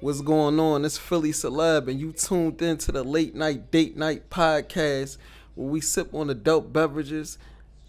What's going on? It's Philly Celeb, and you tuned in to the Late Night Date Night podcast where we sip on adult beverages,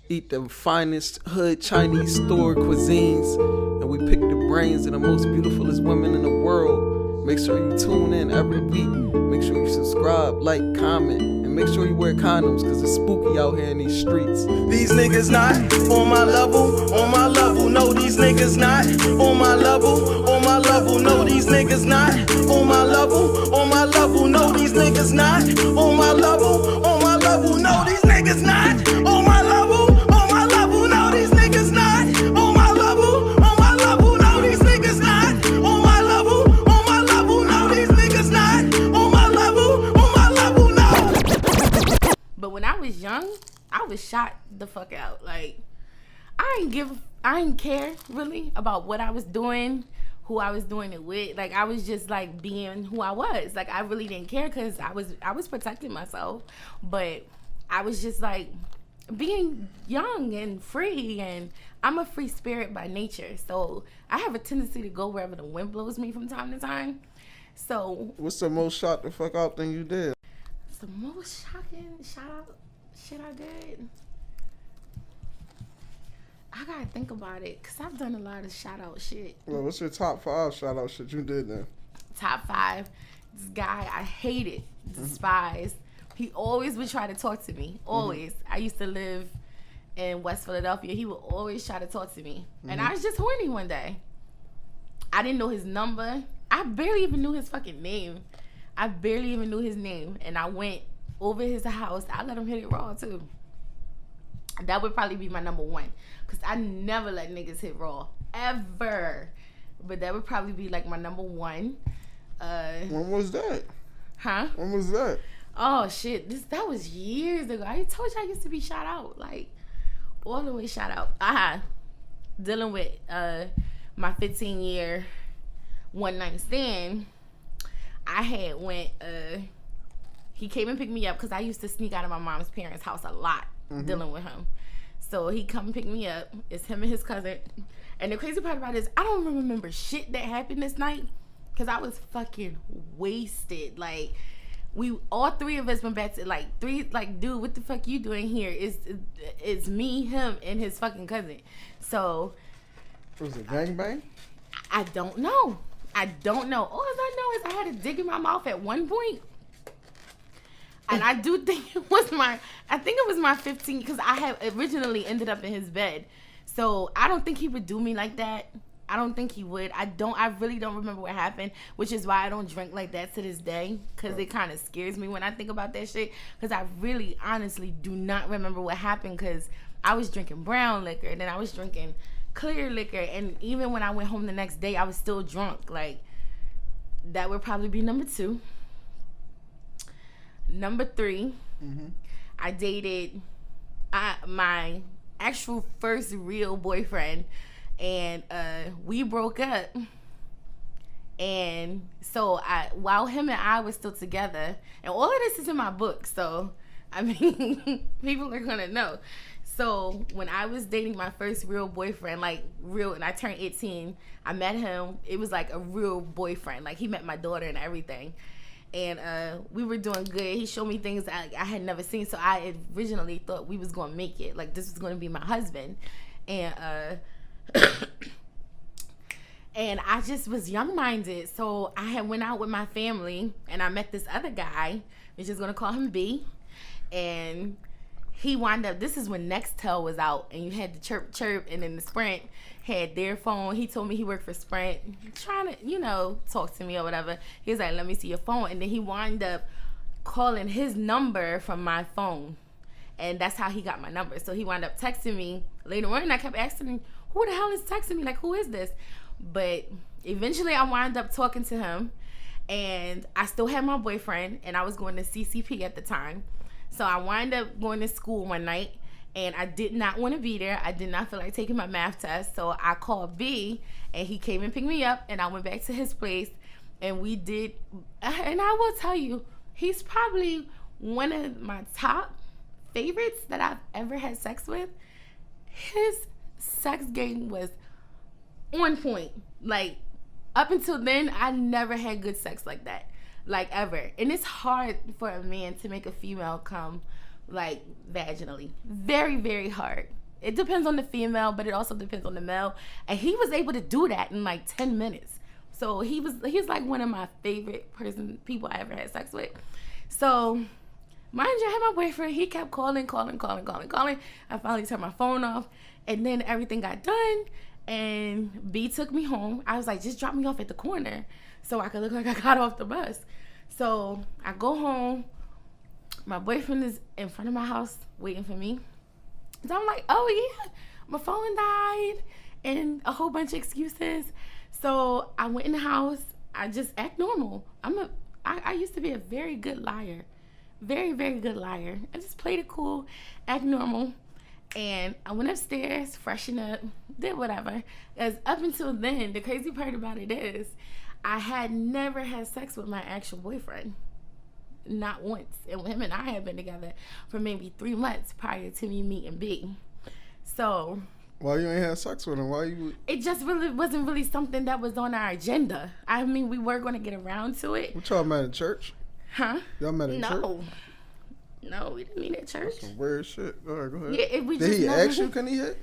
eat the finest hood Chinese store cuisines, and we pick the brains of the most beautifulest women in the world. Make sure you tune in every week. Make sure you subscribe, like, comment, and make sure you wear condoms because it's spooky out here in these streets. These niggas not on my level, on my level. No, these niggas not on my level, on my level. No, these niggas not on my level, on my level. No, these niggas not on my level, on my level. No, these niggas not on my level, on my level. No, these niggas not on my level, on my level. No, these niggas not on my level, on my level. No, these niggas not on my level, on my level. No. But when I was young, I was shot the fuck out. Like, I didn't care really about what I was doing, who I was doing it with. Like, I was just like being who I was. Like, I really didn't care because I was protecting myself. But I was just like being young and free, and I'm a free spirit by nature. So I have a tendency to go wherever the wind blows me from time to time. So What's the most shot the fuck out thing you did? it's the most shocking shit I did. I gotta think about it, because I've done a lot of shout out shit. Well, what's your top 5 shout out shit you did then? Top 5. This guy I hated, despised. He always would try to talk to me. Always. I used to live in West Philadelphia. He would always try to talk to me. And I was just horny one day. I didn't know his number. I barely even knew his fucking name. I barely even knew his name. And I went over his house. I let him hit it raw too. That would probably be my number 1. Because I never let niggas hit raw. Ever. But that would probably be like my number 1. When was that? Huh? When was that? Oh shit, that was years ago. I told you I used to be shot out. Like, all the way shot out. Dealing with my 15-year one-night stand. I had went, he came and picked me up because I used to sneak out of my mom's parents' house a lot. Dealing with him. So he come and pick me up. It's him and his cousin. And the crazy part about it is I don't remember shit that happened this night because I was fucking wasted. Like, all 3 of us went back to dude, what the fuck you doing here? It's me, him, and his fucking cousin. So Was it gangbang? I don't know. All I know is I had a dig in my mouth at one point. And I do think it was my 15, because I had originally ended up in his bed. So I don't think he would do me like that. I don't think he would. I really don't remember what happened, which is why I don't drink like that to this day, because it kind of scares me when I think about that shit, because I really honestly do not remember what happened, because I was drinking brown liquor, and then I was drinking clear liquor, and even when I went home the next day, I was still drunk. Like, that would probably be number 2. Number 3, I dated my actual first real boyfriend, and we broke up. And so while him and I were still together, and all of this is in my book, so I mean, people are gonna know. So when I was dating my first real boyfriend, like real, and I turned 18, I met him. It was like a real boyfriend. Like, he met my daughter and everything. And we were doing good. He showed me things I had never seen. So I originally thought we was going to make it. Like, this was going to be my husband. And and I just was young-minded. So I had went out with my family. And I met this other guy. We're just going to call him B. And he wound up, this is when Nextel was out. And you had the chirp chirp. And then the Sprint had their phone. He told me he worked for Sprint, trying to, talk to me or whatever. He was like, let me see your phone. And then he wound up calling his number from my phone. And that's how he got my number. So he wound up texting me later on, and I kept asking him, who the hell is texting me? Like, who is this? But eventually I wound up talking to him, and I still had my boyfriend, and I was going to CCP at the time. So I wound up going to school one night, and I did not want to be there. I did not feel like taking my math test. So I called B, and he came and picked me up, and I went back to his place, and we did. And I will tell you, he's probably one of my top favorites that I've ever had sex with. His sex game was on point. Like, Up until then, I never had good sex like that, like ever. And it's hard for a man to make a female come like vaginally. Very, very hard. It depends on the female, but it also depends on the male. And he was able to do that in like 10 minutes. So he's like one of my favorite people I ever had sex with. So mind you, I had my boyfriend. He kept calling. I finally turned my phone off, and then everything got done. And B took me home. I was like, just drop me off at the corner so I could look like I got off the bus. So I go home. My boyfriend is in front of my house waiting for me. So I'm like, oh yeah, my phone died, and a whole bunch of excuses. So I went in the house. I just act normal. I used to be a very good liar. Very, very good liar. I just played it cool, act normal. And I went upstairs, freshened up, did whatever. As up until then, the crazy part about it is I had never had sex with my actual boyfriend. Not once. And him and I had been together for maybe 3 months prior to me meeting B. So why you ain't had sex with him? Why you? It just really wasn't really something that was on our agenda. I mean, we were going to get around to it. What y'all met at church? Huh? Y'all met at church? No, we didn't meet at church. That's some weird shit. All right, go ahead. Yeah, Did he ask you, can he hit?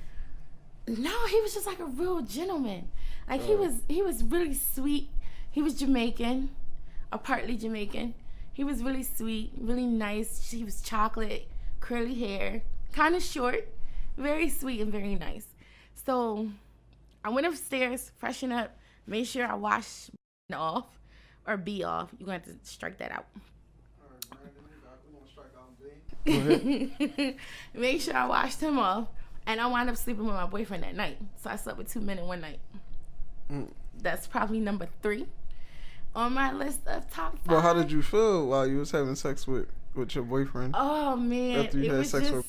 No, he was just like a real gentleman. Like he was really sweet. He was Jamaican, or partly Jamaican. He was really sweet, really nice. He was chocolate, curly hair, kind of short, very sweet and very nice. So I went upstairs, freshen up, made sure I washed off, or B off. You're going to have to strike that out. Go ahead. Make sure I washed him off, and I wound up sleeping with my boyfriend that night. So I slept with 2 men in one night. That's probably number 3 on my list of top 5. Well, how did you feel while you was having sex with your boyfriend? Oh man, after you had sex with.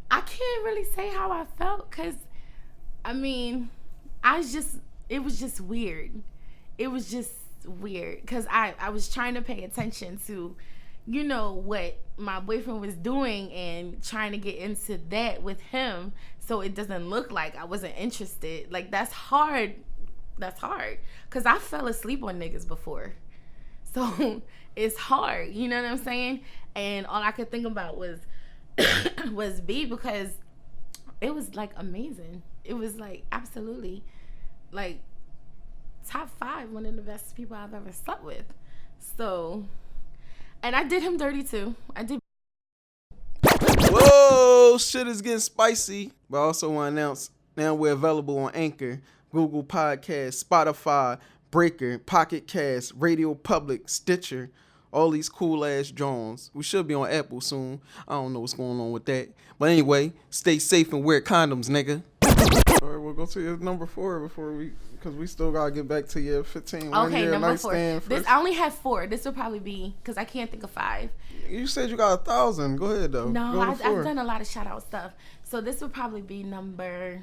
I can't really say how I felt, cause I mean, it was just weird. It was just weird, cause I was trying to pay attention to, you know, what my boyfriend was doing and trying to get into that with him, so it doesn't look like I wasn't interested. Like that's hard. That's hard, cause I fell asleep on niggas before, so it's hard. You know what I'm saying? And all I could think about was B, because it was like amazing. It was like absolutely like top 5, one of the best people I've ever slept with. So, and I did him dirty too. I did. Whoa, shit is getting spicy. But I also want to announce now we're available on Anchor, Google Podcasts, Spotify, Breaker, Pocket Cast, Radio Public, Stitcher, all these cool ass drones. We should be on Apple soon. I don't know what's going on with that. But anyway, stay safe and wear condoms, nigga. All right, we'll go to your number 4 because we still gotta get back to your 15. Okay, number 4. I only have 4. This will probably be, because I can't think of 5. You said you got 1,000. Go ahead though. No, I've done a lot of shout out stuff. So this will probably be number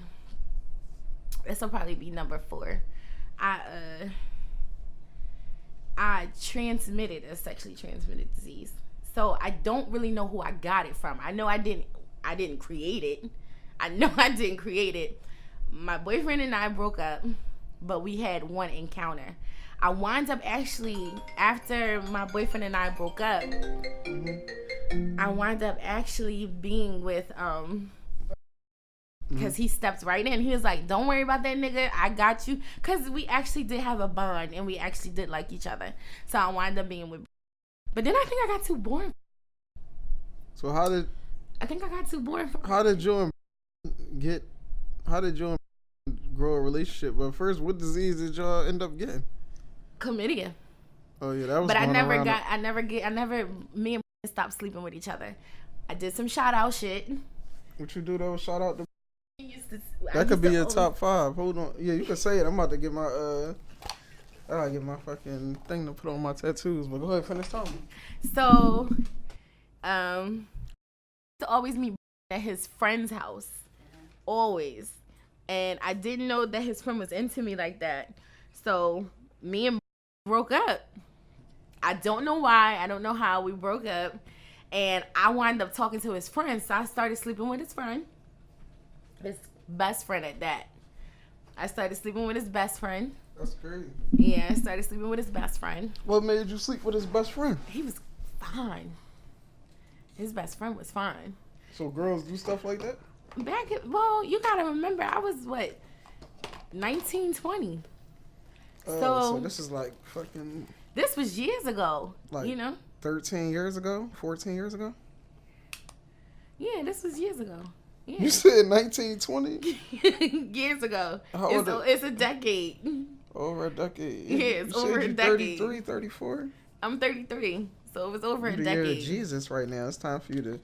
4. I transmitted a sexually transmitted disease. So I don't really know who I got it from. I know I didn't create it. I know I didn't create it. My boyfriend and I broke up, but we had one encounter. I wound up actually, after my boyfriend and I broke up, I wound up actually being with because he stepped right in. He was like, don't worry about that nigga, I got you. Because we actually did have a bond and we actually did like each other. So I wound up being with. But then I think I got too boring. So I think I got too boring. How did you grow a relationship? But first, what disease did y'all end up getting? Chlamydia. Oh yeah, that was. But me and stopped sleeping with each other. I did some shout out shit. What you do though? Shout out to. That could be your top 5. Hold on. Yeah, you can say it. I'm about to get my I gotta get my fucking thing to put on my tattoos. But go ahead, finish talking. So, to always meet at his friend's house, always, and I didn't know that his friend was into me like that. So me and broke up. I don't know why. I don't know how we broke up. And I wound up talking to his friend. So I started sleeping with his friend. His best friend at that. I started sleeping with his best friend. That's crazy. Yeah, I started sleeping with his best friend. What made you sleep with his best friend? He was fine. His best friend was fine. So girls do stuff like that? Well, you gotta remember, I was, 19, 20. So this is like fucking... This was years ago, like 13 years ago? 14 years ago? Yeah, this was years ago. Yeah. You said 1920? Years ago. How old It's a decade. Over a decade. Yeah, it's over a decade. 33, 34? I'm 33, so it was over a the decade. Year of Jesus right now. It's time for you to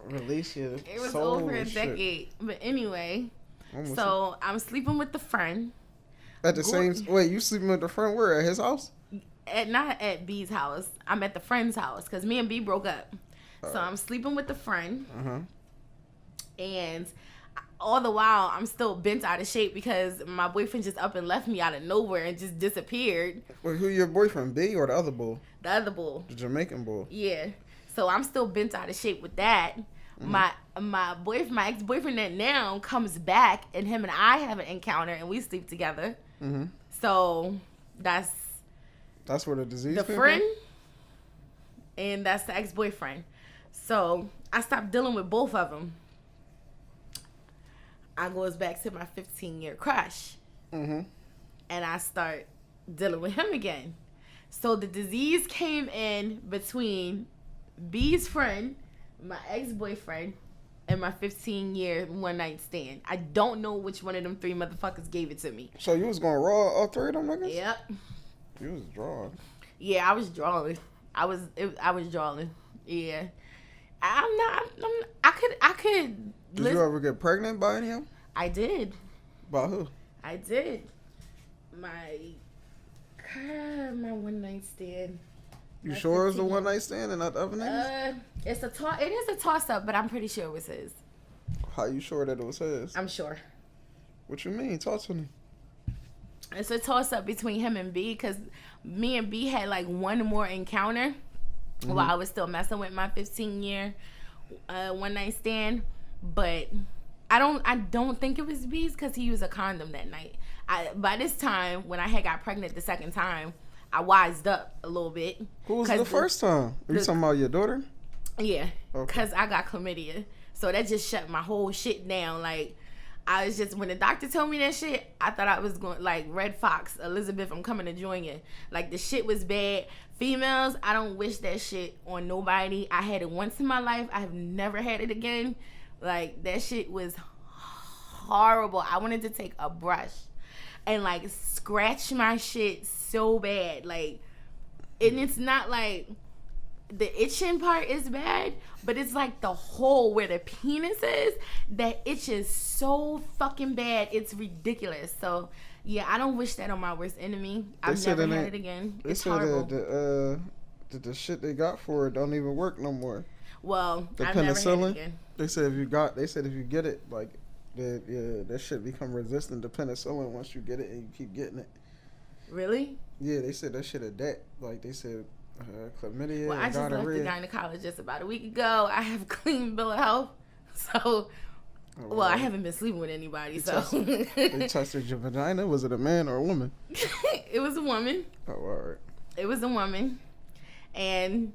release your soul. It was over a decade. But anyway, so I'm sleeping with the friend. At the same... Wait, you sleeping with the friend where? At his house? Not at B's house. I'm at the friend's house because me and B broke up. So I'm sleeping with the friend. And all the while, I'm still bent out of shape because my boyfriend just up and left me out of nowhere and just disappeared. Wait, who your boyfriend, B or the other bull? The other bull. The Jamaican bull. Yeah. So I'm still bent out of shape with that. My ex-boyfriend that now comes back and him and I have an encounter and we sleep together. So that's where the disease the came friend from? and that's the ex-boyfriend. So I stopped dealing with both of them. I goes back to my 15-year crush. And I start dealing with him again. So the disease came in between B's friend, my ex-boyfriend, and my 15-year one-night stand. I don't know which one of them three motherfuckers gave it to me. So you was going raw all three of them niggas? Yep. You was drawing. Yeah, I was drawing. I was drawing. Yeah. I could. Did you ever get pregnant by any of them? I did. By who? I did. My one night stand. You sure it was the one night stand and not the other niggas? It is a toss up, but I'm pretty sure it was his. How you sure that it was his? I'm sure. What you mean? Talk to me. It's a toss up between him and B because me and B had like one more encounter while I was still messing with my 15-year one night stand, but I don't think it was B's because he used a condom that night. By this time, when I had got pregnant the second time, I wised up a little bit. Who was the first time? Are you talking about your daughter? Yeah, because I got chlamydia, so that just shut my whole shit down. Like, I was just, when the doctor told me that shit, I thought I was going, like, Red Fox, Elizabeth, I'm coming to join you. Like, the shit was bad. Females, I don't wish that shit on nobody. I had it once in my life. I have never had it again. Like, that shit was horrible. I wanted to take a brush and, like, scratch my shit so bad. Like, and it's not like the itching part is bad, but it's like the hole where the penis is that itches so fucking bad. It's ridiculous. So, yeah, I don't wish that on my worst enemy. I've never had it again. It's horrible. That the shit they got for it don't even work no more. Well, the I've penicillin, never had it again. They said if you get it, like, that shit become resistant to penicillin once you get it and you keep getting it. Really? Yeah, they said that shit a debt. Like, they said chlamydia, well, I just left the gynecologist about a week ago. I have a clean bill of health. So, well, I haven't been sleeping with anybody, so. They tested your vagina? Was it a man or a woman? It was a woman. Oh, all right. It was a woman. And,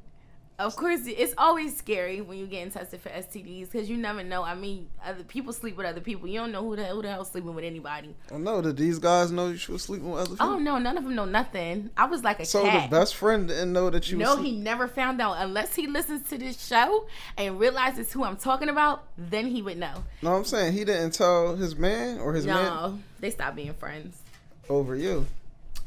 of course, it's always scary when you get tested for STDs because you never know. I mean, other people sleep with other people. You don't know who the hell's sleeping with anybody. I know. Did these guys know you was sleeping with other people? Oh, no. None of them know nothing. I was like a cat. So the best friend didn't know that you No, he never found out. Unless he listens to this show and realizes who I'm talking about, then he would know. No, I'm saying he didn't tell his man or his man? No, they stopped being friends. Over you?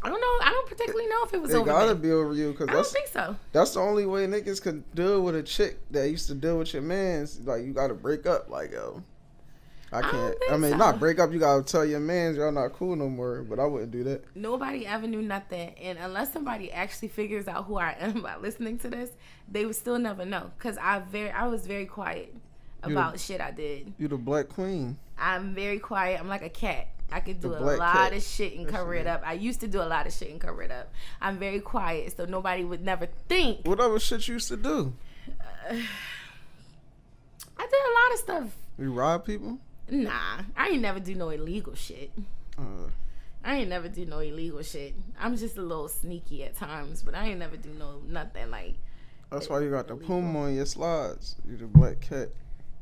I don't know. I don't particularly know if it was over me. It gotta be over you. Cause I don't think so. That's the only way niggas could deal with a chick that used to deal with your mans. Like, you gotta break up. Like, yo, I can't. I mean, not break up. You gotta tell your mans y'all not cool no more. But I wouldn't do that. Nobody ever knew nothing. And unless somebody actually figures out who I am by listening to this, they would still never know. Cause I was very quiet about shit I did. You the black queen. I'm very quiet. I'm like a cat. I could do a lot of shit and cover it up. I used to do a lot of shit and cover it up. I'm very quiet, so nobody would never think. What other shit you used to do? I did a lot of stuff. You rob people? Nah, I ain't never do no illegal shit. I ain't never do no illegal shit. I'm just a little sneaky at times, but I ain't never do nothing like. That's why you got the Puma on your slides. You the black cat.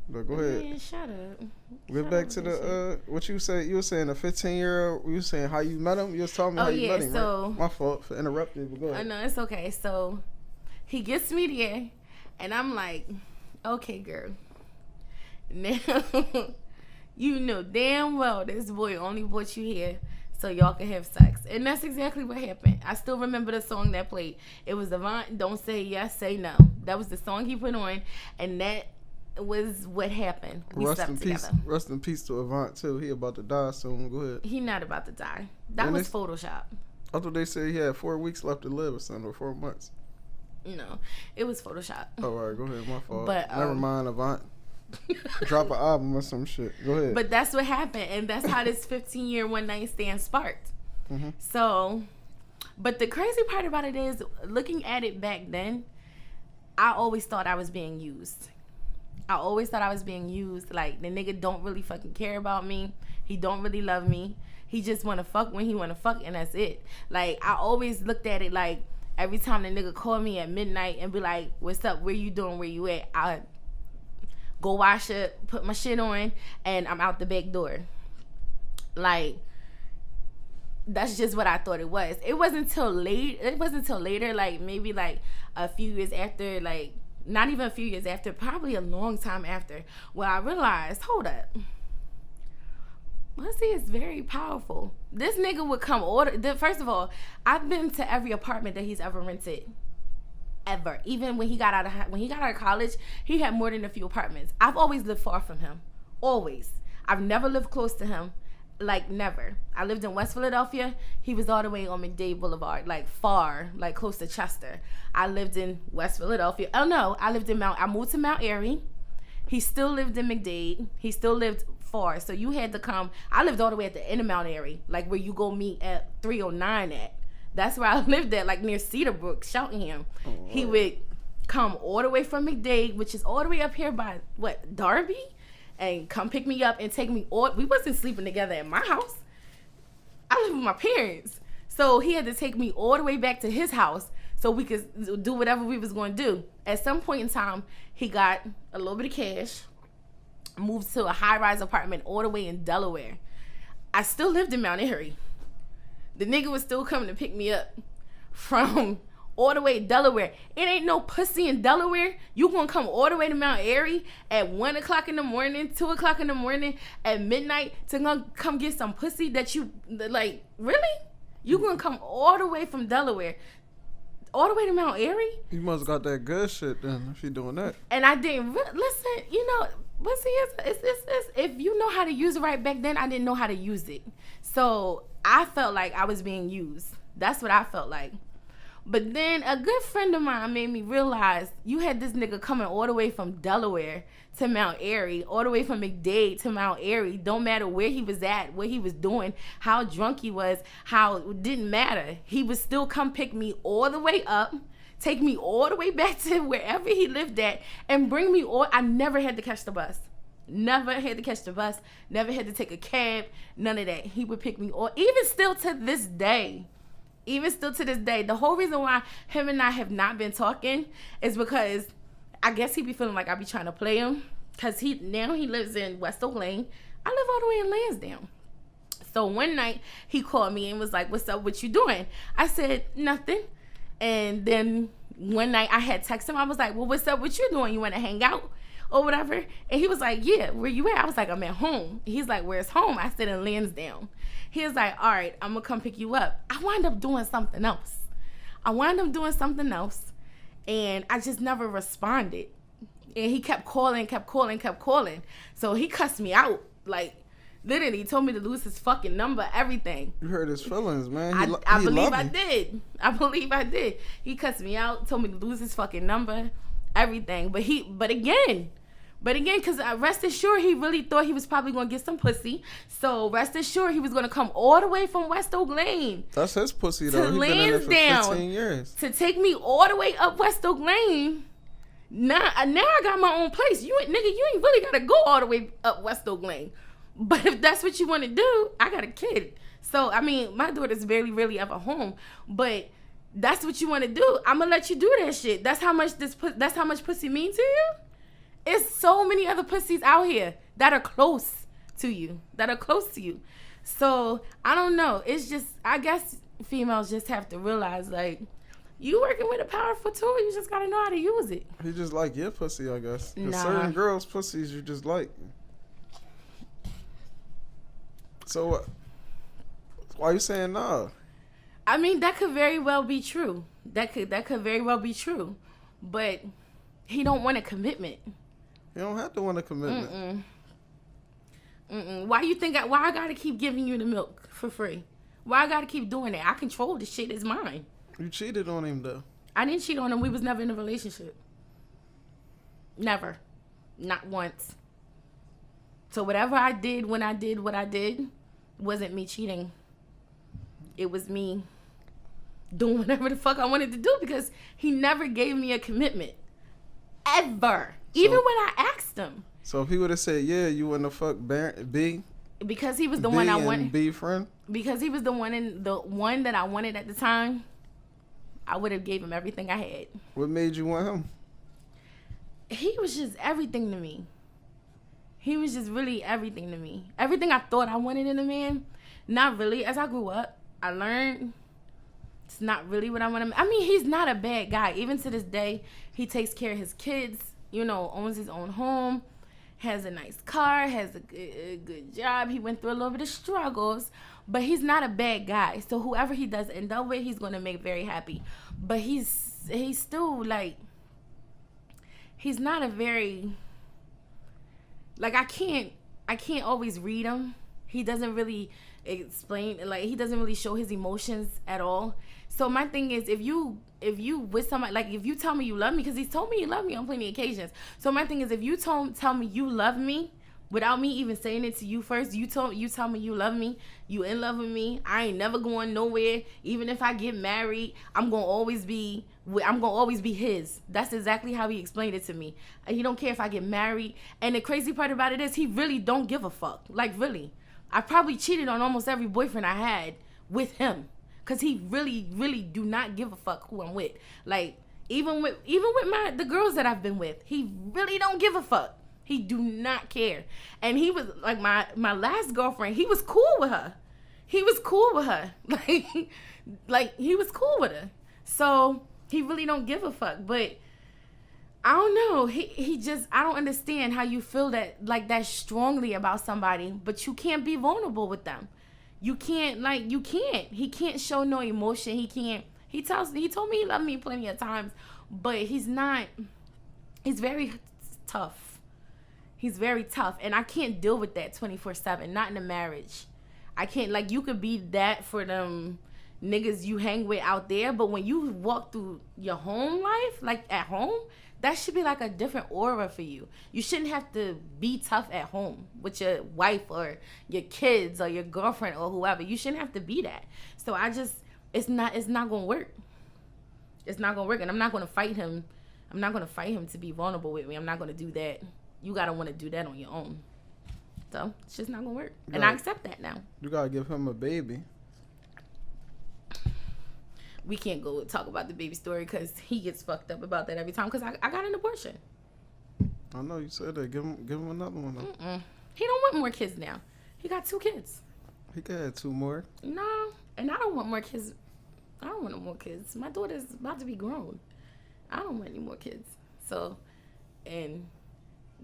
But go ahead. Man, shut up. Get back to the what you say. You were saying a 15-year-old. You were saying how you met him. You was telling me how you met him. So right? My fault for interrupting. But go ahead. No, it's okay. So he gets me there, and I'm like, okay, girl. Now you know damn well this boy only brought you here so y'all can have sex. And that's exactly what happened. I still remember the song that played. It was Avant, Don't Say Yes, Say No. That was the song he put on, and that was what happened. We slept together. Rest in peace to Avant, too. He about to die soon. Go ahead. He not about to die. That was Photoshop. I thought they said he had 4 weeks left to live or something, or 4 months. No, it was Photoshop. Oh, all right. Go ahead. My fault. But, never mind, Avant. Drop an album or some shit. Go ahead. But that's what happened, and that's how this 15-year one-night stand sparked. Mm-hmm. So, but the crazy part about it is, looking at it back then, I always thought I was being used. Like, the nigga don't really fucking care about me. He don't really love me. He just want to fuck when he want to fuck, and that's it. Like, I always looked at it like, every time the nigga call me at midnight and be like, what's up, where you doing, where you at, I go wash up, put my shit on, and I'm out the back door. Like, that's just what I thought it was. It wasn't until later, like maybe like a few years after, like not even a few years after, probably a long time after, where I realized, hold up, pussy is very powerful. This nigga would come order. First of all, I've been to every apartment that he's ever rented. Ever. Even when he got out of college, he had more than a few apartments. I've always lived far from him. Always. I've never lived close to him. Like, never. I lived in West Philadelphia. He was all the way on McDade Boulevard, like far, like close to Chester. I lived in West Philadelphia. Oh no, I moved to Mount Airy. He still lived in McDade. He still lived far. So you had to come. I lived all the way at the end of Mount Airy, like where you go meet at 309 at. That's where I lived at, like near Cedarbrook, Cheltenham. Oh, he would come all the way from McDade, which is all the way up here by, Darby? And come pick me up and take me we wasn't sleeping together at my house. I lived with my parents. So he had to take me all the way back to his house so we could do whatever we was going to do. At some point in time, he got a little bit of cash, moved to a high-rise apartment all the way in Delaware. I still lived in Mount Airy. The nigga was still coming to pick me up from all the way to Delaware. It ain't no pussy in Delaware. You gonna come all the way to Mount Airy at 1 o'clock in the morning, 2 o'clock in the morning, at midnight to come get some pussy that you, like, really? You gonna come all the way from Delaware, all the way to Mount Airy? You must have got that good shit then if you doing that. And I didn't, listen, you know, pussy is if you know how to use it right back then, I didn't know how to use it. So I felt like I was being used. That's what I felt like. But then a good friend of mine made me realize you had this nigga coming all the way from Delaware to Mount Airy, all the way from McDade to Mount Airy. Don't matter where he was at, what he was doing, how drunk he was, it didn't matter. He would still come pick me all the way up, take me all the way back to wherever he lived at, and bring me I never had to catch the bus. Never had to catch the bus. Never had to take a cab. None of that. He would pick me even still to this day. The whole reason why him and I have not been talking is because I guess he be feeling like I be trying to play him. Because now he lives in West Oak Lane. I live all the way in Lansdowne. So one night he called me and was like, what's up, what you doing? I said, nothing. And then one night I had texted him. I was like, well, what's up, what you doing? You want to hang out or whatever? And he was like, yeah, where you at? I was like, I'm at home. He's like, where's home? I said, in Lansdowne. He was like, all right, I'm going to come pick you up. I wound up doing something else. And I just never responded. And he kept calling. So he cussed me out. Like, literally told me to lose his fucking number, everything. You hurt his feelings, man. I believe I did. He cussed me out, told me to lose his fucking number, everything. But again, because rest assured, he really thought he was probably going to get some pussy. So rest assured, he was going to come all the way from West Oak Lane. That's his pussy, though. He been in there for 15 years. To take me all the way up West Oak Lane. Now I got my own place. You ain't really got to go all the way up West Oak Lane. But if that's what you want to do, I got a kid. So, I mean, my daughter's barely really ever home. But that's what you want to do. I'm going to let you do that shit. That's how much pussy means to you? It's so many other pussies out here that are close to you. So, I don't know. It's just, I guess females just have to realize, like, you working with a powerful tool, you just got to know how to use it. You just like your pussy, I guess. 'Cause Nah. certain girls' pussies you just like. So, why you saying nah? I mean, that could very well be true. That could very well be true. But he don't want a commitment. You don't have to want a commitment. Why I gotta keep giving you the milk for free? Why I gotta keep doing that? I control the shit. It's mine. You cheated on him, though. I didn't cheat on him. We was never in a relationship. Never. Not once. So whatever I did when I did what I did wasn't me cheating. It was me doing whatever the fuck I wanted to do because he never gave me a commitment. Ever. Even when I asked him. So if he would have said, yeah, you wouldn't have fucked B? Because he was the B one I and wanted. B friend? Because he was the one that I wanted at the time, I would have gave him everything I had. What made you want him? He was just everything to me. He was just really everything to me. Everything I thought I wanted in a man, not really. As I grew up, I learned it's not really what I want to. I mean, he's not a bad guy. Even to this day, he takes care of his kids, owns his own home, has a nice car, has a good job. He went through a little bit of struggles, but he's not a bad guy. So whoever he does end up with, he's going to make very happy. But he's still like, he's not a very, like, I can't always read him. He doesn't really explain, like, he doesn't really show his emotions at all. So my thing is, if you with somebody, like, if you tell me you love me, because he's told me he loved me on plenty of occasions. So my thing is, if you tell me you love me without me even saying it to you first, you tell me you love me, you in love with me, I ain't never going nowhere. Even if I get married, I'm gonna always be his. That's exactly how he explained it to me. He don't care if I get married. And the crazy part about it is, he really don't give a fuck. Like, really. I probably cheated on almost every boyfriend I had with him. Cause he really, really do not give a fuck who I'm with. Like, even with the girls that I've been with, he really don't give a fuck. He do not care. And he was like my last girlfriend. He was cool with her. Like he was cool with her. So he really don't give a fuck. But I don't know. He just, I don't understand how you feel that strongly about somebody, but you can't be vulnerable with them. You can't. He can't show no emotion. He told me he loved me plenty of times, but he's very tough. He's very tough, and I can't deal with that 24/7. Not in a marriage. I can't. Like, you could be that for them niggas you hang with out there, but when you walk through your home life, like at home, that should be like a different aura for you. You shouldn't have to be tough at home with your wife or your kids or your girlfriend or whoever. You shouldn't have to be that. So it's not gonna work. It's not gonna work, and I'm not gonna fight him. I'm not gonna fight him to be vulnerable with me. I'm not gonna do that. You gotta want to do that on your own. So it's just not gonna work, and I accept that now. You gotta give him a baby. We can't go talk about the baby story because he gets fucked up about that every time because I got an abortion. I know you said that. Give him another one. He don't want more kids now. He got 2 kids. He could have 2 more. No, and I don't want more kids. I don't want no more kids. My daughter's about to be grown. I don't want any more kids. So, and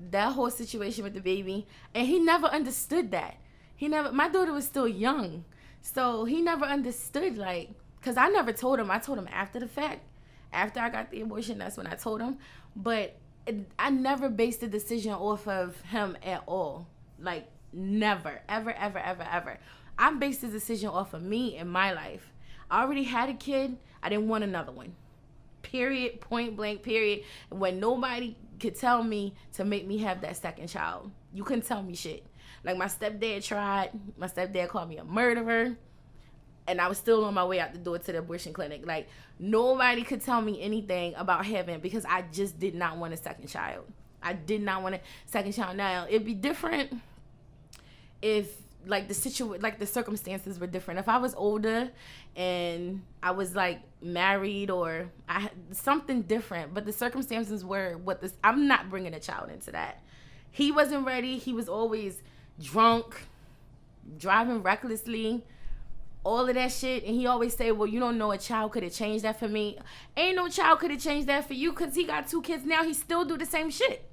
that whole situation with the baby, and he never understood that. My daughter was still young. So he never understood, like, because I never told him. I told him after the fact. After I got the abortion, that's when I told him. But I never based the decision off of him at all. Like, never. Ever, ever, ever, ever. I based the decision off of me and my life. I already had a kid. I didn't want another one. Period. Point blank, period. When nobody could tell me to make me have that second child. You couldn't tell me shit. Like, my stepdad tried. My stepdad called me a murderer. And I was still on my way out the door to the abortion clinic. Like, nobody could tell me anything about having, because I just did not want a second child. I did not want a second child. Now, it'd be different if like the circumstances were different. If I was older and I was like married or I had something different, but the circumstances were I'm not bringing a child into that. He wasn't ready. He was always drunk, driving recklessly, all of that shit. And he always say, well, you don't know a child could have changed that for me. Ain't no child could have changed that for you, because he got 2 kids now. He still do the same shit.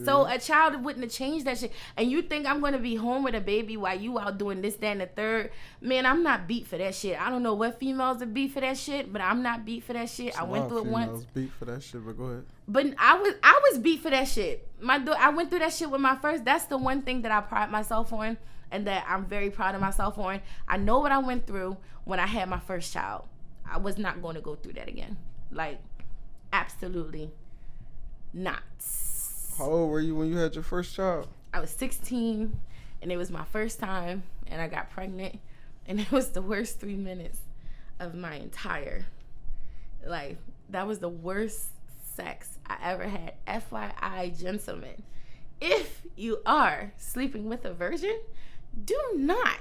So a child wouldn't have changed that shit. And you think I'm going to be home with a baby while you out doing this, that, and the third? Man, I'm not beat for that shit. I don't know what females are beat for that shit, but I'm not beat for that shit. I went through it once. Females beat for that shit, but go ahead. But I was beat for that shit. I went through that shit with my first. That's the one thing that I pride myself on, and that I'm very proud of myself on. I know what I went through when I had my first child. I was not going to go through that again. Like, absolutely not. How old were you when you had your first child? I was 16, and it was my first time, and I got pregnant, and it was the worst 3 minutes of my entire life. That was the worst sex I ever had. FYI, gentlemen, if you are sleeping with a virgin, do not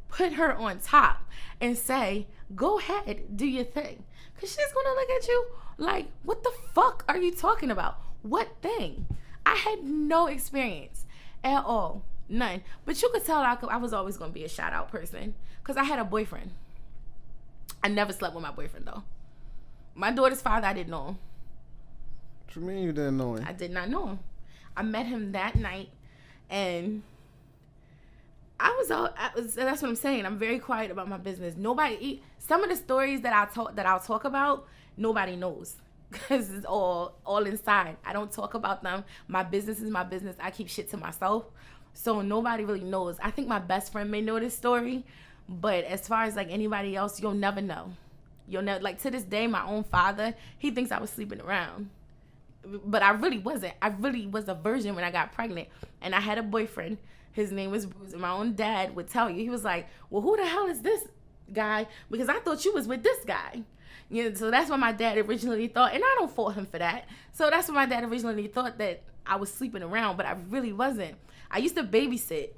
put her on top and say, go ahead, do your thing. Because she's going to look at you like, what the fuck are you talking about? What thing? I had no experience at all. None. But you could tell I was always going to be a shout-out person, because I had a boyfriend. I never slept with my boyfriend, though. My daughter's father, I didn't know him. What you mean you didn't know him? I did not know him. I met him that night, and that's what I'm saying. I'm very quiet about my business. Some of the stories that I'll talk about, nobody knows. Because it's all inside. I don't talk about them. My business is my business. I keep shit to myself. So nobody really knows. I think my best friend may know this story. But as far as like anybody else, you'll never know. You'll never, like, to this day, my own father, he thinks I was sleeping around. But I really wasn't. I really was a virgin when I got pregnant. And I had a boyfriend. His name was Bruce. And my own dad would tell you. He was like, well, who the hell is this guy? Because I thought you was with this guy. You know, so that's what my dad originally thought, and I don't fault him for that. So that's what my dad originally thought, that I was sleeping around, but I really wasn't. I used to babysit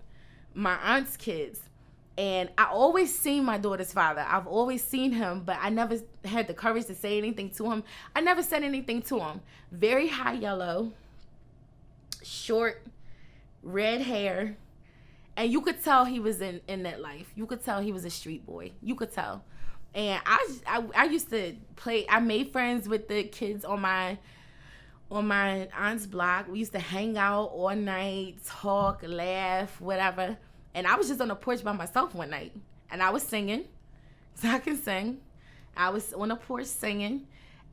my aunt's kids, and I always seen my daughter's father. I've always seen him, but I never had the courage to say anything to him. I never said anything to him. Very high yellow, short, red hair, and you could tell he was in that life. You could tell he was a street boy. You could tell. And I used to play. I made friends with the kids on my aunt's block. We used to hang out all night, talk, laugh, whatever. And I was just on the porch by myself one night, and I was singing, so I can sing. I was on the porch singing,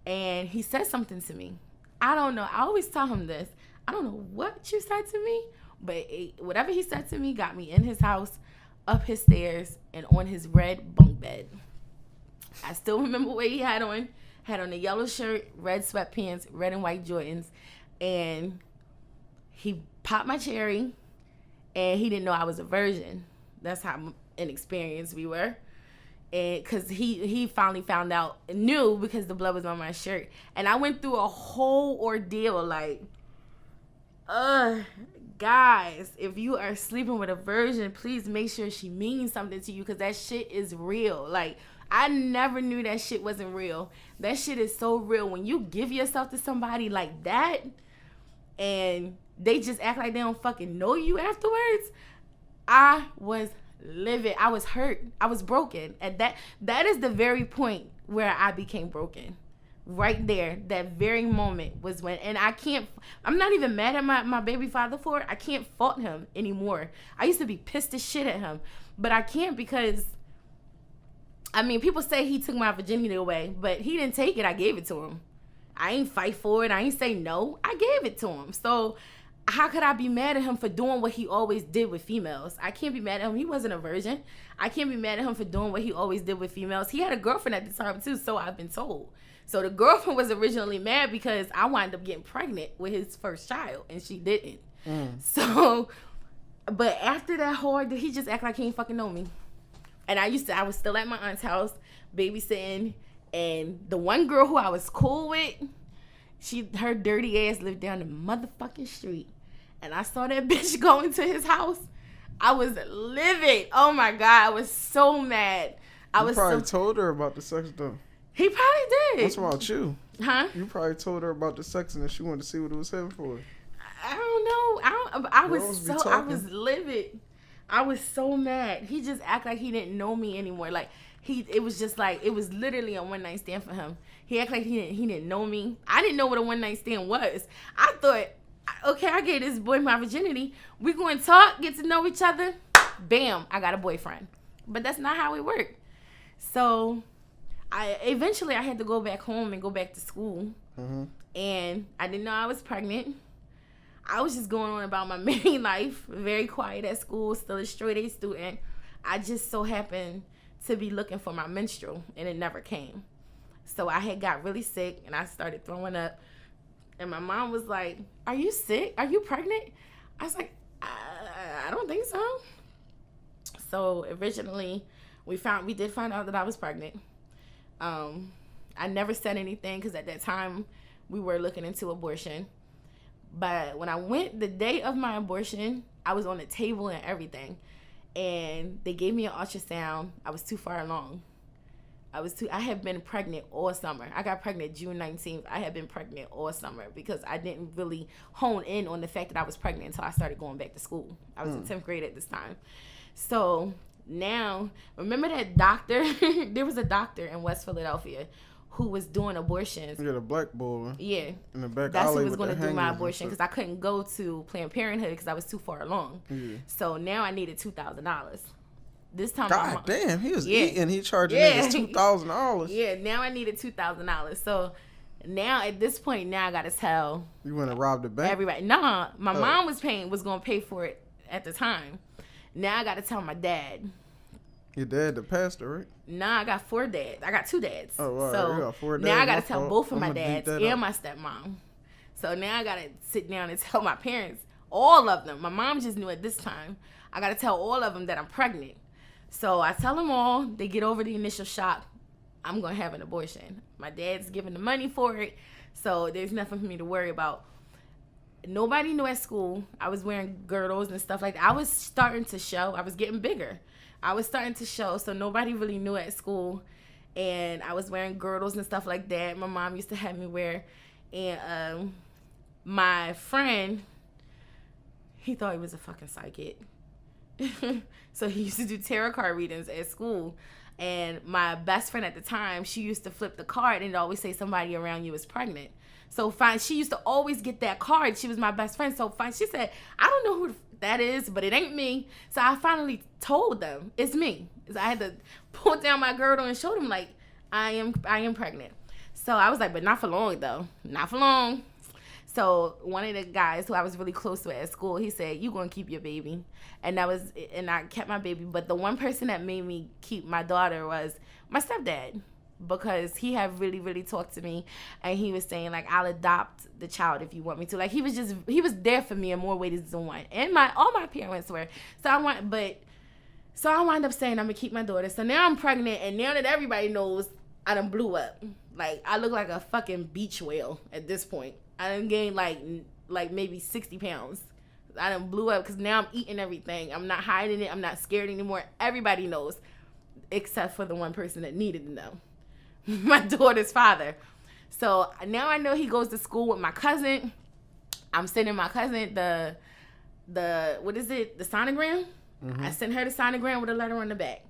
and he said something to me. I don't know. I always tell him this. I don't know what you said to me, but whatever he said to me got me in his house, up his stairs, and on his red bunk bed. I still remember what he had on. Had on a yellow shirt, red sweatpants, red and white Jordans. And he popped my cherry, and he didn't know I was a virgin. That's how inexperienced we were. And because he finally found out, knew, because the blood was on my shirt. And I went through a whole ordeal, like, guys, if you are sleeping with a virgin, please make sure she means something to you, because that shit is real. Like, I never knew that shit wasn't real. That shit is so real. When you give yourself to somebody like that, and they just act like they don't fucking know you afterwards, I was livid. I was hurt. I was broken. And that is the very point where I became broken. Right there, that very moment was when, and I'm not even mad at my baby father for it. I can't fault him anymore. I used to be pissed as shit at him, but I can't, because I mean, people say he took my virginity away, but he didn't take it. I gave it to him. I ain't fight for it. I ain't say no. I gave it to him. So how could I be mad at him for doing what he always did with females? I can't be mad at him. He wasn't a virgin. I can't be mad at him for doing what he always did with females. He had a girlfriend at the time too, so I've been told. So the girlfriend was originally mad because I wound up getting pregnant with his first child, and she didn't. So, but after that whole, he just act like he ain't fucking know me. And I was still at my aunt's house babysitting, and the one girl who I was cool with, her dirty ass lived down the motherfucking street. And I saw that bitch go into his house. I was livid. Oh my God, I was so mad. You probably told her about the sex though. He probably did. What's about you? Huh? You probably told her about the sex and she wanted to see what it was having for. I don't know. I was livid. I was so mad. He just acted like he didn't know me anymore. Like it was just like it was literally a one night stand for him. He acted like he didn't know me. I didn't know what a one night stand was. I thought, okay, I gave this boy my virginity. We going to talk, get to know each other. Bam, I got a boyfriend. But that's not how it worked. So I eventually had to go back home and go back to school. Mm-hmm. And I didn't know I was pregnant. I was just going on about my married life, very quiet at school, still a straight A student. I just so happened to be looking for my menstrual, and it never came. So I had got really sick, and I started throwing up. And my mom was like, "Are you sick? Are you pregnant?" I was like, I don't think so. So originally, we did find out that I was pregnant. I never said anything because at that time, we were looking into abortion. But when I went the day of my abortion, I was on the table and everything. And they gave me an ultrasound. I was too far along. I had been pregnant all summer. I got pregnant June 19th. I had been pregnant all summer because I didn't really hone in on the fact that I was pregnant until I started going back to school. I was in 10th grade at this time. So now, remember that doctor? There was a doctor in West Philadelphia who was doing abortions. You got a black boy. Yeah. In the back That's alley who was going to do my abortion because because I couldn't go to Planned Parenthood because I was too far along. Yeah. So now I needed $2,000. This time, God damn, he was eating. He charging niggas $2,000. Yeah, now I needed $2,000. So now at this point, now I gotta tell. You want to rob the bank? Everybody, nah. My mom was gonna pay for it at the time. Now I gotta tell my dad. Your dad, the pastor, right? Nah, I got 4 dads. I got 2 dads. Oh, wow. So you got 4 dads. now I gotta tell both of my dads and my stepmom. So now I gotta sit down and tell my parents, all of them. My mom just knew at this time. I gotta tell all of them that I'm pregnant. So I tell them all, they get over the initial shock. I'm going to have an abortion. My dad's giving the money for it, so there's nothing for me to worry about. Nobody knew at school. I was wearing girdles and stuff like that. I was starting to show. I was getting bigger. I was starting to show, so nobody really knew at school. And I was wearing girdles and stuff like that. My mom used to have me wear. And my friend, he thought he was a fucking psychic. So he used to do tarot card readings at school. And my best friend at the time, she used to flip the card and always say somebody around you is pregnant. So fine, she used to always get that card. She was my best friend. So fine, she said, I don't know who that is, but it ain't me. So I finally told them it's me. I had to pull down my girdle and show them like I am pregnant. So I was like, but not for long though. Not for long. So one of the guys who I was really close to at school, he said, "You gonna keep your baby," and I kept my baby. But the one person that made me keep my daughter was my stepdad, because he had really, really talked to me, and he was saying like, "I'll adopt the child if you want me to." Like he was there for me in more ways than one, and all my parents were. So I wound up saying I'm gonna keep my daughter. So now I'm pregnant, and now that everybody knows, I done blew up. Like I look like a fucking beach whale at this point. I done gained like maybe 60 pounds. I done blew up because now I'm eating everything. I'm not hiding it. I'm not scared anymore. Everybody knows, except for the one person that needed to know, my daughter's father. So now I know he goes to school with my cousin. I'm sending my cousin the what is it? The sonogram. Mm-hmm. I sent her the sonogram with a letter on the back.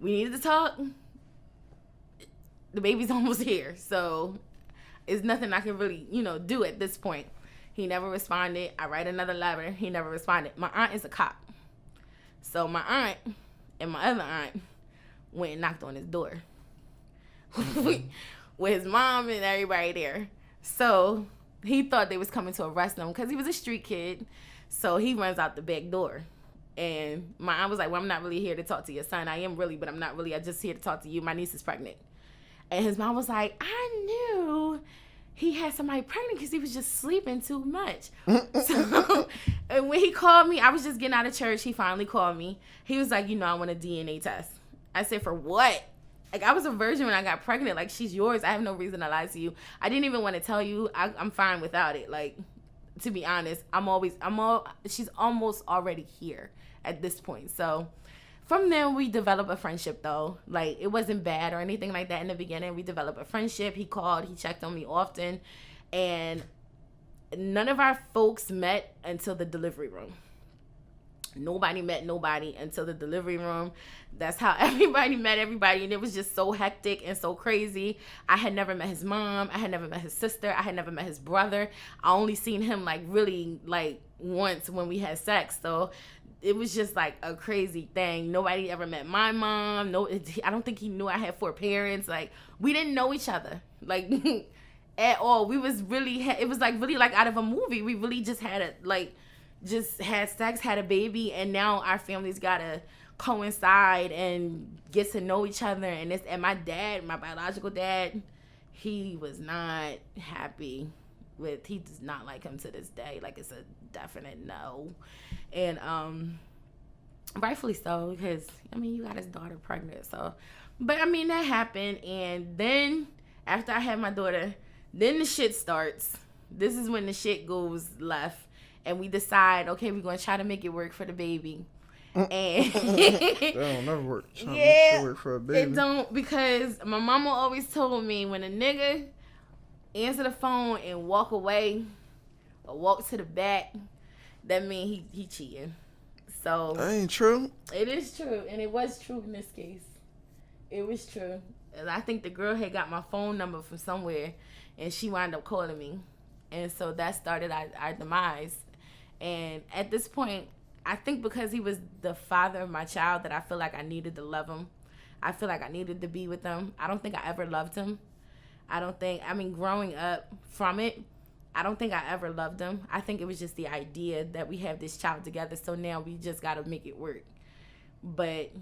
We needed to talk. The baby's almost here, so it's nothing I can really, do at this point. He never responded. I write another letter. He never responded. My aunt is a cop. So my aunt and my other aunt went and knocked on his door with his mom and everybody there. So he thought they was coming to arrest him because he was a street kid. So he runs out the back door. And my aunt was like, "Well, I'm not really here to talk to your son. I am really, but I'm not really. I'm just here to talk to you. My niece is pregnant." And his mom was like, "I knew he had somebody pregnant because he was just sleeping too much." So, and when he called me, I was just getting out of church. He finally called me. He was like, "I want a DNA test." I said, "For what?" Like, I was a virgin when I got pregnant. Like, she's yours. I have no reason to lie to you. I didn't even want to tell you. I'm fine without it. Like, to be honest, she's almost already here. at this point. So from there, we developed a friendship, though. Like, it wasn't bad or anything like that in the beginning. We developed a friendship. He called. He checked on me often. And none of our folks met until the delivery room. Nobody met nobody until the delivery room. That's how everybody met everybody. And it was just so hectic and so crazy. I had never met his mom. I had never met his sister. I had never met his brother. I only seen him, like, really, like, once when we had sex. So it was just like a crazy thing. Nobody ever met my mom. No, I don't think he knew I had 4 parents. Like, we didn't know each other, like, at all. We was really, it was like really like out of a movie. We really just had just had sex, had a baby, and now our families gotta coincide and get to know each other. And my dad, my biological dad, he was not happy with. He does not like him to this day. Like, it's a definite no. And rightfully so, because I mean, you got his daughter pregnant. So, but I mean, that happened. And then after I had my daughter, then the shit starts. This is when the shit goes left, and we decide, okay, we're gonna try to make it work for the baby. And that don't never work. Yeah, make it work for a baby. It don't, because my mama always told me, when a nigga answer the phone and walk away or walk to the back, that mean he cheating. So that ain't true. It is true, and it was true in this case. It was true. And I think the girl had got my phone number from somewhere, and she wound up calling me, and so that started our demise. And at this point, I think because he was the father of my child, that I feel like I needed to love him. I feel like I needed to be with him. I don't think I ever loved him. Growing up from it, I don't think I ever loved him. I think it was just the idea that we have this child together, so now we just got to make it work. But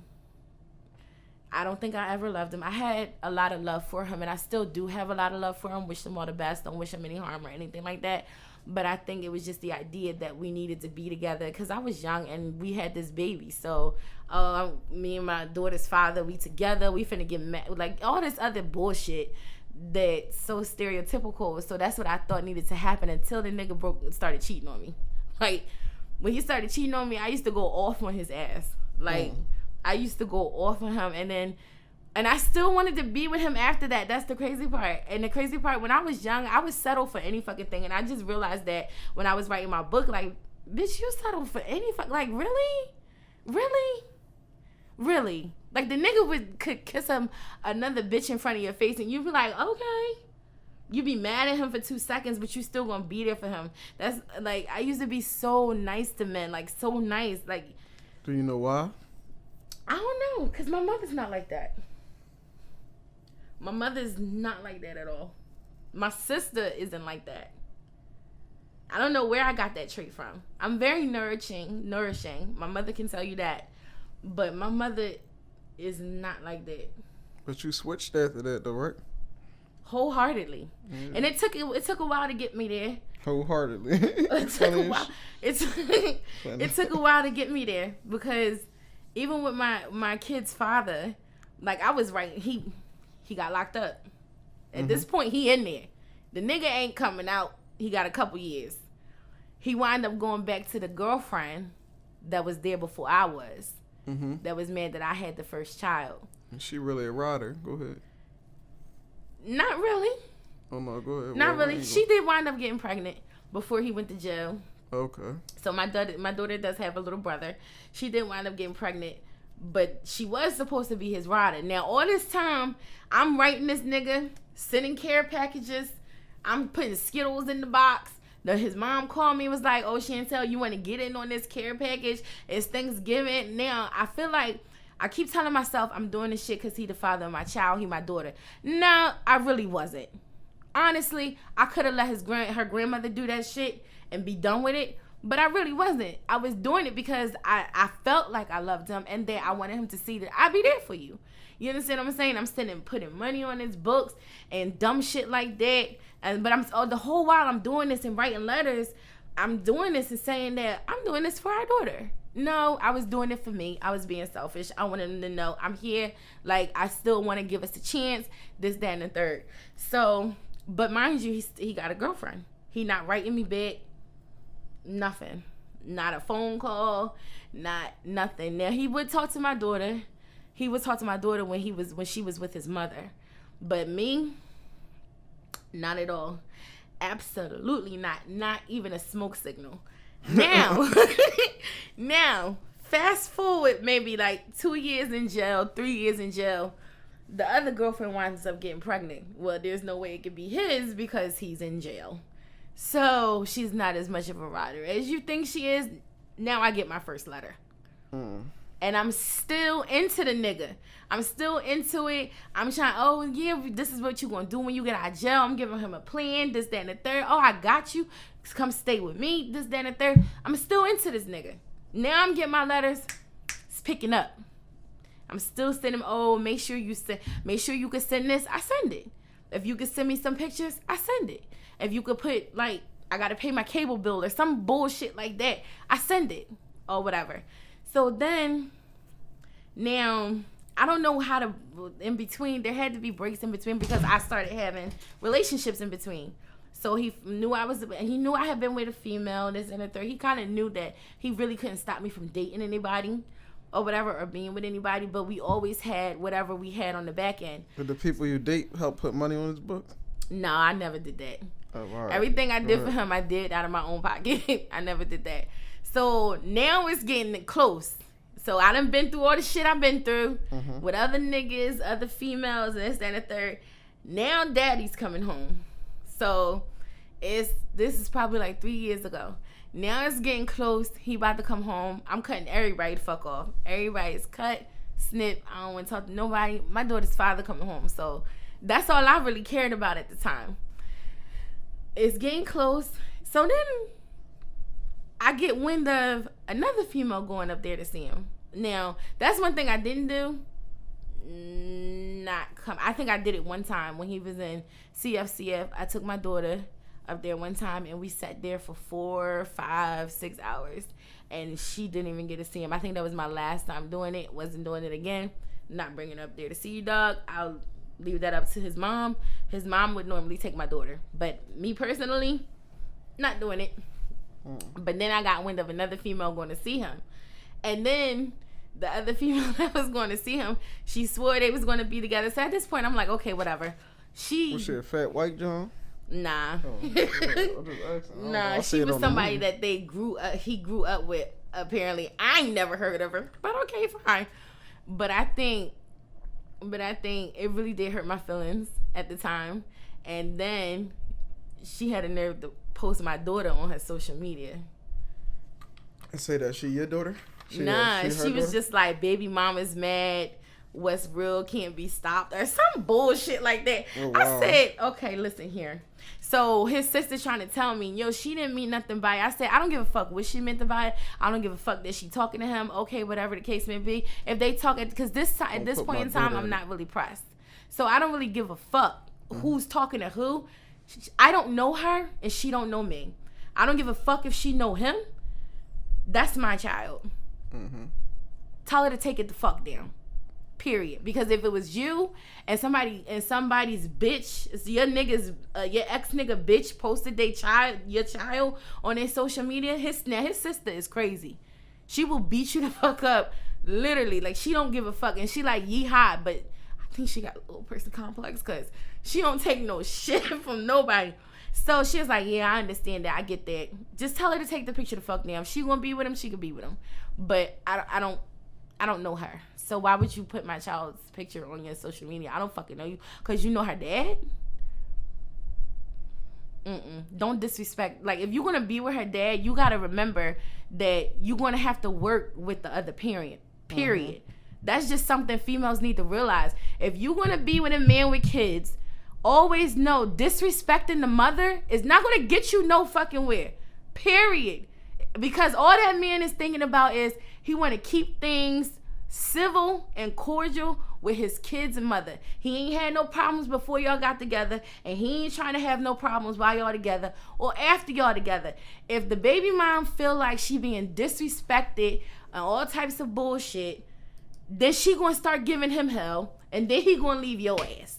I don't think I ever loved him. I had a lot of love for him, and I still do have a lot of love for him. Wish him all the best. Don't wish him any harm or anything like that. But I think it was just the idea that we needed to be together, because I was young and we had this baby. So me and my daughter's father, we together. We finna get married. Like, all this other bullshit that's so stereotypical. So that's what I thought needed to happen until the nigga started cheating on me. Like, when he started cheating on me, I used to go off on his ass. Like, I used to go off on him, and I still wanted to be with him after that. That's the crazy part. And the crazy part, when I was young, I would settle for any fucking thing. And I just realized that when I was writing my book, like, bitch, you settle for any like, really? Really? Really? Like, the nigga could kiss another bitch in front of your face, and you'd be like, okay. You be mad at him for 2 seconds, but you still gonna be there for him. That's, like, I used to be so nice to men. Like, so nice. Like, do you know why? I don't know, because my mother's not like that. My mother's not like that at all. My sister isn't like that. I don't know where I got that trait from. I'm very nourishing. My mother can tell you that. But my mother is not like that. But you switched after that, though, right? Wholeheartedly. And it took a while to get me there. Wholeheartedly. It took a while. It took a while to get me there, because even with my kid's father, like, I was right. He got locked up. At this point, he in there. The nigga ain't coming out. He got a couple years. He wind up going back to the girlfriend that was there before I was. That was mad that I had the first child. And she really a rider. Go ahead. Not really. Oh, no, go ahead. Not really. She did wind up getting pregnant before he went to jail. Okay. So my daughter does have a little brother. She did wind up getting pregnant, but she was supposed to be his rider. Now, all this time, I'm writing this nigga, sending care packages. I'm putting Skittles in the box. His mom called me and was like, oh, Chantel, you want to get in on this care package? It's Thanksgiving. Now, I feel like I keep telling myself I'm doing this shit because he the father of my child. He my daughter. No, I really wasn't. Honestly, I could have let her grandmother do that shit and be done with it. But I really wasn't. I was doing it because I felt like I loved him, and that I wanted him to see that I'd be there for you. You understand what I'm saying? I'm putting money on his books and dumb shit like that. But the whole while I'm doing this and writing letters, I'm doing this and saying that I'm doing this for our daughter. No, I was doing it for me. I was being selfish. I wanted him to know I'm here. Like, I still want to give us a chance. This, that, and the third. So, but mind you, he got a girlfriend. He not writing me back. Nothing. Not a phone call, not nothing. Now he would talk to my daughter. He would talk to my daughter when she was with his mother. But me, not at all. Absolutely not. Not even a smoke signal. Now, fast forward maybe like 2 years in jail, 3 years in jail. The other girlfriend winds up getting pregnant. Well, there's no way it could be his because he's in jail. So she's not as much of a rider as you think she is. Now I get my first letter. And I'm still into the nigga. I'm still into it. I'm trying, oh, yeah, this is what you going to do when you get out of jail. I'm giving him a plan, this, that, and the third. Oh, I got you. Come stay with me, this, that, and the third. I'm still into this nigga. Now I'm getting my letters. It's picking up. I'm still sending, oh, make sure you can send this. I send it. If you could send me some pictures, I send it. If you could put, like, I got to pay my cable bill or some bullshit like that, I send it. Or whatever. So then, now, I don't know how to, in between, there had to be breaks in between because I started having relationships in between. So he knew I had been with a female, this and the third. He kind of knew that he really couldn't stop me from dating anybody or whatever, or being with anybody, but we always had whatever we had on the back end. Did the people you date help put money on his books? No, I never did that. Oh, all right. Everything I did for him, I did out of my own pocket. I never did that. So now it's getting close. So I done been through all the shit I've been through with other niggas, other females, and this, that, and the third. Now daddy's coming home. So this is probably like 3 years ago. Now it's getting close. He about to come home. I'm cutting everybody the fuck off. Everybody's cut, snip. I don't want to talk to nobody. My daughter's father coming home. So that's all I really cared about at the time. It's getting close. So then I get wind of another female going up there to see him. Now, that's one thing I didn't do. I think I did it one time when he was in CFCF. I took my daughter up there one time and we sat there for 4, 5, 6 hours and she didn't even get to see him. I think that was my last time doing it. Wasn't doing it again. Not bringing her up there to see you, dog. I'll leave that up to his mom. His mom would normally take my daughter, but me personally, not doing it. But then I got wind of another female going to see him, and then the other female that was going to see him, she swore they was going to be together. So at this point, I'm like, okay, whatever. Was she a fat white John? Nah. Oh, nah, she was somebody that he grew up with, apparently. I ain't never heard of her, but okay, fine. But I think it really did hurt my feelings at the time. And then she had a nerve to post my daughter on her social media. And say that she your daughter? She was just like, baby mama's mad. What's real can't be stopped, or some bullshit like that. Oh, wow. I said, okay, listen here. So his sister trying to tell me, yo, she didn't mean nothing by it. I said, I don't give a fuck what she meant by it. I don't give a fuck that she talking to him. Okay, whatever the case may be. If they talk, because at this point in time, I'm not really pressed. So I don't really give a fuck who's talking to who. I don't know her and she don't know me. I don't give a fuck if she know him. That's my child. Tell her to take it the fuck down. Period. Because if it was you and somebody's bitch, your niggas, your ex nigga bitch posted your child on their social media, his sister is crazy. She will beat you the fuck up, literally. Like, she don't give a fuck, and she like yeehaw, but I think she got a little person complex because she don't take no shit from nobody. So she was like, yeah, I understand that. I get that. Just tell her to take the picture the fuck down. If she gonna be with him, she could be with him. But I don't know her. So why would you put my child's picture on your social media? I don't fucking know you. Because you know her dad? Don't disrespect. Like, if you're going to be with her dad, you got to remember that you're going to have to work with the other parent. Period. That's just something females need to realize. If you're going to be with a man with kids, always know disrespecting the mother is not going to get you no fucking where. Period. Because all that man is thinking about is he want to keep things civil and cordial with his kids and mother. He ain't had no problems before y'all got together, and he ain't trying to have no problems while y'all together or after y'all together. If the baby mom feel like she being disrespected and all types of bullshit, then she gonna start giving him hell, and then he gonna leave your ass.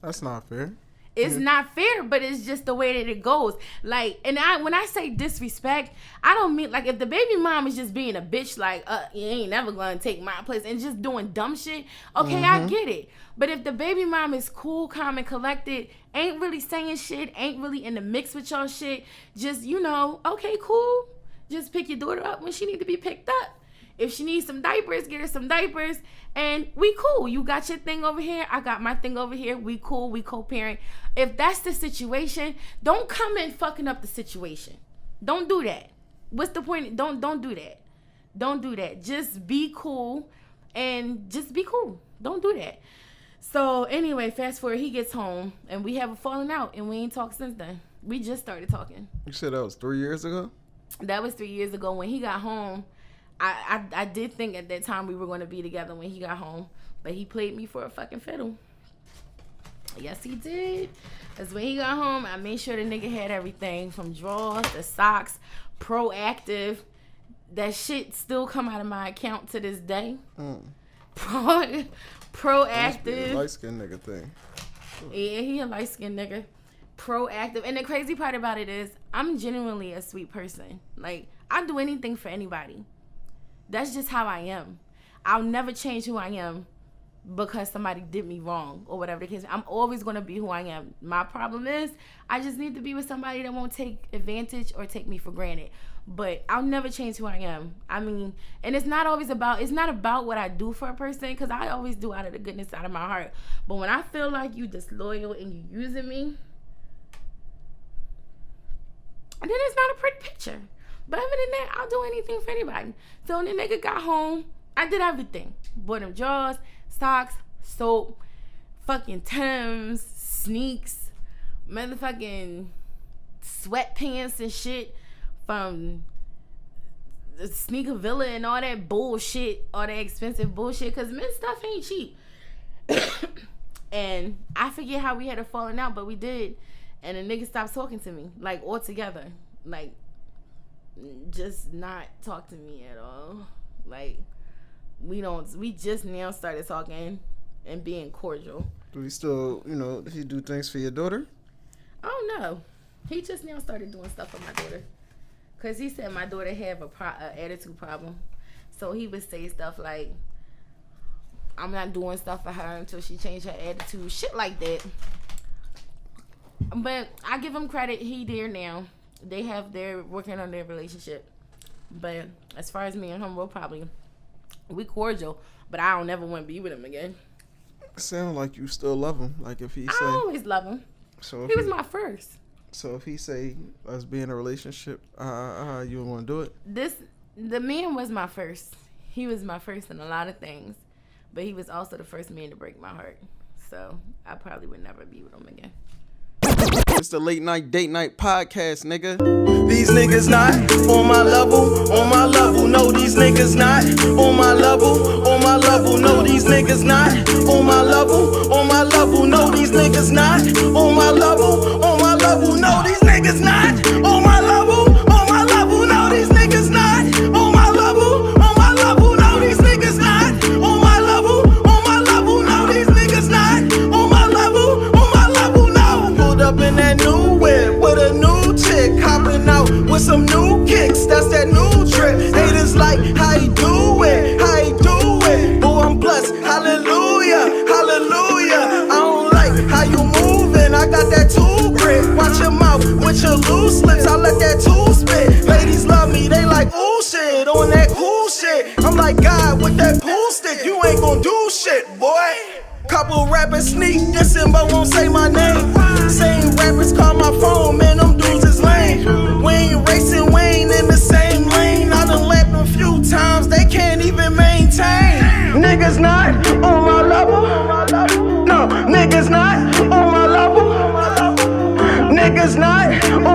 That's not fair. It's not fair, but it's just the way that it goes. Like, and when I say disrespect, I don't mean like if the baby mom is just being a bitch, like you ain't never gonna take my place and just doing dumb shit. Okay, I get it. But if the baby mom is cool, calm, and collected, ain't really saying shit, ain't really in the mix with y'all shit, just okay, cool. Just pick your daughter up when she need to be picked up. If she needs some diapers, get her some diapers, and we cool. You got your thing over here, I got my thing over here. We cool, we co-parent. If that's the situation, don't come in fucking up the situation. Don't do that. What's the point? Don't do that. Don't do that. Just be cool and just be cool. Don't do that. So anyway, fast forward, he gets home and we have a falling out and we ain't talked since then. We just started talking. You said that was 3 years ago? That was 3 years ago. When he got home, I did think at that time we were going to be together when he got home, but he played me for a fucking fiddle. Yes, he did. Because when he got home, I made sure the nigga had everything from drawers to socks, proactive. That shit still come out of my account to this day. Proactive. A light-skinned nigga thing. Yeah, he a light-skinned nigga. Proactive. And the crazy part about it is I'm genuinely a sweet person. Like, I'll do anything for anybody. That's just how I am. I'll never change who I am because somebody did me wrong or whatever the case. I'm always going to be who I am. My problem is I just need to be with somebody that won't take advantage or take me for granted. But I'll never change who I am. I mean, and it's not about what I do for a person, because I always do out of the goodness out of my heart. But when I feel like you disloyal and you using me, then it's not a pretty picture. But other than that, I'll do anything for anybody. So when the nigga got home, I did everything. Bought him drawers, socks, soap, fucking Timbs, sneaks, motherfucking sweatpants and shit from the Sneaker Villa and all that bullshit, all that expensive bullshit, because men's stuff ain't cheap. And I forget how we had a falling out, but we did. And the nigga stopped talking to me, like, altogether. Like, just not talk to me at all. Like, we just now started talking and being cordial. Do he still, does he do things for your daughter? I don't know. He just now started doing stuff for my daughter. Because he said my daughter have a attitude problem. So he would say stuff like, I'm not doing stuff for her until she changed her attitude. Shit like that. But I give him credit. He there now. They're working on their relationship. But as far as me and him, we cordial. But I don't ever want to be with him again. Sound like you still love him. Like if he say, I always love him. So he was my first. So if he say, let's be in a relationship, you would want to do it? The man was my first. He was my first in a lot of things. But he was also the first man to break my heart. So I probably would never be with him again. It's the Late Night Date Night podcast, nigga. These niggas not on my level, no, these niggas not on my level, no, these niggas not on my level, no, these niggas not on my level, no, these niggas not on my level, no, these niggas not on my level, no, these niggas not on my level, no, these niggas not on my level, no. Pulled up in that new whip with a new chick, hopping out with some new kicks, that's that new trip. Haters like, how you do it, oh, I'm blessed, hallelujah, I don't like how you moving, I got that tool grip. Watch your mouth with your loose lips, I let that tool spit. Ladies love me, they like, ooh shit, on that cool shit. I'm like, God, with that pool stick, you ain't gon' do shit, boy. Couple rappers sneak dissing but won't say my name. Same rappers call my phone, man, them dudes is lame. We ain't racing, we ain't in the same lane. I done lapped them a few times, they can't even maintain. Niggas not on my level. No, niggas not on my level. Niggas not on